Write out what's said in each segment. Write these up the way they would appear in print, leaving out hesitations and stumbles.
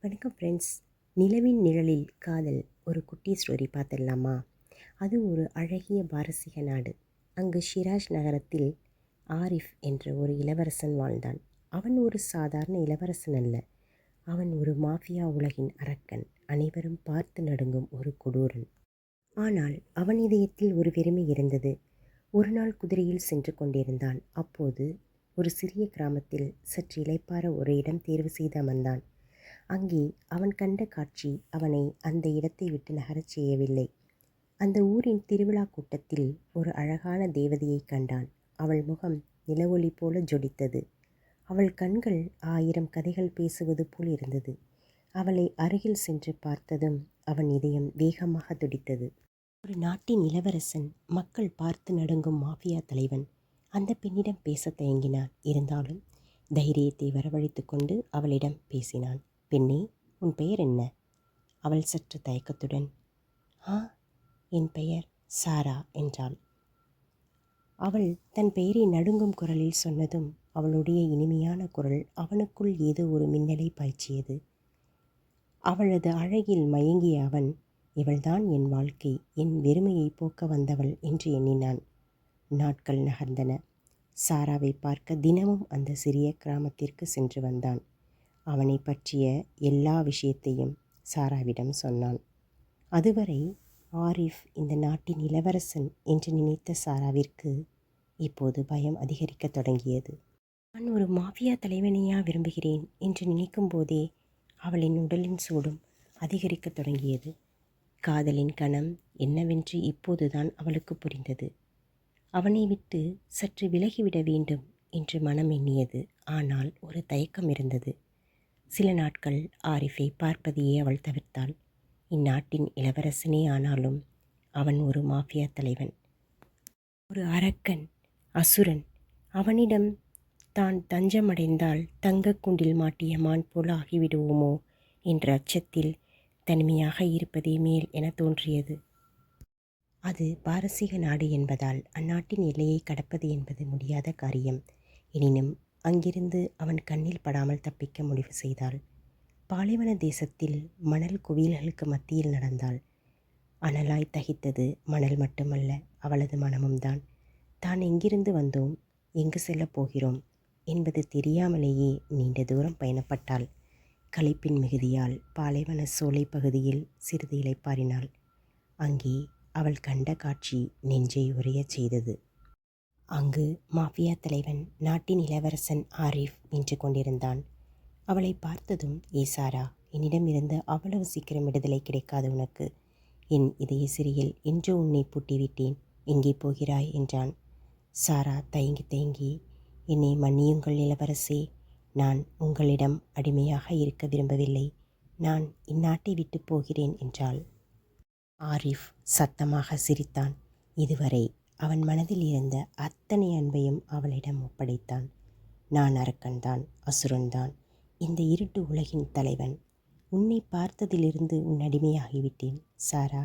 வணக்கம் ஃப்ரெண்ட்ஸ். நிலவின் நிழலில் காதல் ஒரு குட்டி ஸ்டோரி பார்த்துடலாமா? அது ஒரு அழகிய பாரசீக நாடு. அங்கு ஷிராஜ் நகரத்தில் ஆரிஃப் என்ற ஒரு இளவரசன் வாழ்ந்தான். அவன் ஒரு சாதாரண இளவரசன் அல்ல. அவன் ஒரு மாஃபியா உலகின் அரக்கன். அனைவரும் பார்த்து நடுங்கும் ஒரு கொடூரன். ஆனால் அவன் இதயத்தில் ஒரு பெருமை இருந்தது. ஒரு நாள் குதிரையில் சென்று கொண்டிருந்தான். அப்போது ஒரு சிறிய கிராமத்தில் சற்று இளைப்பாற ஒரு இடம் தேர்வு செய்து அமர்ந்தான். அங்கே அவன் கண்ட காட்சி அவனை அந்த இடத்தை விட்டு நகரச் செய்யவில்லை. அந்த ஊரின் திருவிழா கூட்டத்தில் ஒரு அழகான தேவதையை கண்டான். அவள் முகம் நிலவொளி போல ஜொலித்தது. அவள் கண்கள் 1000 கதைகள் பேசுவது போல் இருந்தது. அவளை அருகில் சென்று பார்த்ததும் அவன் இதயம் வேகமாக துடித்தது. ஒரு நாட்டின் இளவரசன், மக்கள் பார்த்து நடுங்கும் மாஃபியா தலைவன். அந்த பெண்ணிடம் பேச தயங்கினான். இருந்தாலும் தைரியத்தை வரவழைத்து கொண்டு அவளிடம் பேசினான். பெண்ணே, உன் பெயர் என்ன? அவள் சற்று தயக்கத்துடன், ஆ, என் பெயர் சாரா என்றாள். அவள் தன் பெயரை நடுங்கும் குரலில் சொன்னதும் அவளுடைய இனிமையான குரல் அவனுக்குள் ஏதோ ஒரு மின்னலை பாய்ச்சியது. அவளது அழகில் மயங்கிய அவன், இவள்தான் என் வாழ்க்கை, என் வெறுமையை போக்க வந்தவள் என்று எண்ணினான். நாட்கள் நகர்ந்தன. சாராவை பார்க்க தினமும் அந்த சிறிய கிராமத்திற்கு சென்று வந்தான். அவனை பற்றிய எல்லா விஷயத்தையும் சாராவிடம் சொன்னான். அதுவரை ஆரிஃப் இந்த நாட்டின் இளவரசன் என்று நினைத்த சாராவிற்கு இப்போது பயம் அதிகரிக்கத் தொடங்கியது. நான் ஒரு மாஃபியா தலைவனையா விரும்புகிறேன் என்று நினைக்கும் போதே அவளின் உடலின் சூடும் அதிகரிக்கத் தொடங்கியது. காதலின் கணம் என்னவென்று இப்போதுதான் அவளுக்கு புரிந்தது. அவனை விட்டு சற்று விலகிவிட வேண்டும் என்று மனம் எண்ணியது. ஆனால் ஒரு தயக்கம் இருந்தது. சில நாட்கள் ஆரிஃபை பார்ப்பதையே அவள் தவிர்த்தாள். இந்நாட்டின் இளவரசனே ஆனாலும் அவன் ஒரு மாஃபியா தலைவன், ஒரு அரக்கன், அசுரன். அவனிடம் தான் தஞ்சமடைந்தால் தங்கக்கூண்டில் மாட்டிய மான் போல ஆகிவிடுவோமோ என்ற அச்சத்தில் தனிமையாக இருப்பதே மேல் என தோன்றியது. அது பாரசீக நாடு என்பதால் அந்நாட்டின் எல்லையை கடப்பது என்பது முடியாத காரியம். எனினும் அங்கிருந்து அவன் கண்ணில் படாமல் தப்பிக்க முடிவு செய்தாள். பாலைவன தேசத்தில் மணல் குவியல்களுக்கு மத்தியில் நடந்தாள். அனலாய் தகித்தது மணல் மட்டுமல்ல, அவளது மனமும் தான். தான் எங்கிருந்து வந்தோம், எங்கு செல்லப் போகிறோம் என்பது தெரியாமலேயே நீண்ட தூரம் பயணப்பட்டாள். களைப்பின் மிகுதியால் பாலைவன சோலை பகுதியில் சிறிது இளைப்பாறினாள். அங்கே அவள் கண்ட காட்சி நெஞ்சை உறையச் செய்தது. அங்கு மாஃபியா தலைவன், நாட்டின் இளவரசன் ஆரிஃப் நின்று கொண்டிருந்தான். அவளை பார்த்ததும், ஏ சாரா, என்னிடமிருந்து அவ்வளவு சீக்கிரம் விடுதலை கிடைக்காது உனக்கு. என் இதய சிறையில் என்று உன்னை பூட்டிவிட்டேன். எங்கே போகிறாய் என்றான். சாரா தயங்கி தயங்கி, என்னை மன்னியுங்கள் இளவரசே, நான் உங்களிடம் அடிமையாக இருக்க விரும்பவில்லை. நான் இந்நாட்டை விட்டு போகிறேன் என்றாள். ஆரிஃப் சத்தமாக சிரித்தான். இதுவரை அவன் மனதில் இருந்த அத்தனை அன்பையும் அவளிடம் ஒப்படைத்தான். நான் அரக்கன்தான், அசுரன்தான், இந்த இருட்டு உலகின் தலைவன். உன்னை பார்த்ததிலிருந்து உன் அடிமையாகிவிட்டேன். சாரா,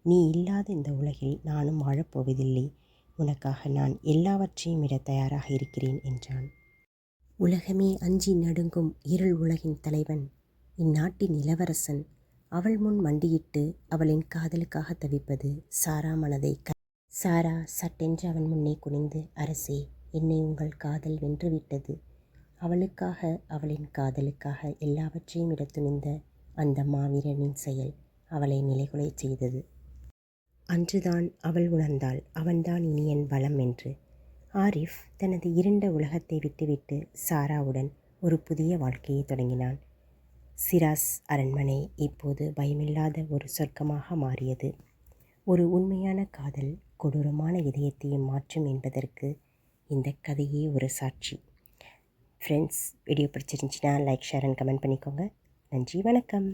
நீ இல்லாத இந்த உலகில் நானும் வாழப்போவதில்லை. உனக்காக நான் எல்லாவற்றையும் விட தயாராக இருக்கிறேன் என்றான். உலகமே அஞ்சி நடுங்கும் இருள் உலகின் தலைவன், இந்நாட்டின் இளவரசன். அவள் முன் மண்டியிட்டு அவளின் காதலுக்காக தவிப்பது சாரா மனதை சாரா சட்டென்று அவன் முன்னே குனிந்து, அரசே, என்னை உங்கள் காதல் வென்றுவிட்டது. அவளுக்காக, அவளின் காதலுக்காக எல்லாவற்றையும் விட துணிந்த அந்த மாவீரனின் செயல் அவளை நிலைகுலைச் செய்தது. அன்றுதான் அவள் உணர்ந்தாள், அவன்தான் இனி என் பலம் என்று. ஆரிஃப் தனது இருண்ட உலகத்தை விட்டுவிட்டு சாராவுடன் ஒரு புதிய வாழ்க்கையை தொடங்கினான். சிராஸ் அரண்மனை இப்போது பயமில்லாத ஒரு சொர்க்கமாக மாறியது. ஒரு உண்மையான காதல் கொடூரமான இதயத்தையும் மாற்றும் என்பதற்கு இந்த கதையே ஒரு சாட்சி. ஃப்ரெண்ட்ஸ், வீடியோ பிடிச்சிருந்துச்சின்னா லைக், ஷேர் அண்ட் கமெண்ட் பண்ணிக்கோங்க. நன்றி, வணக்கம்.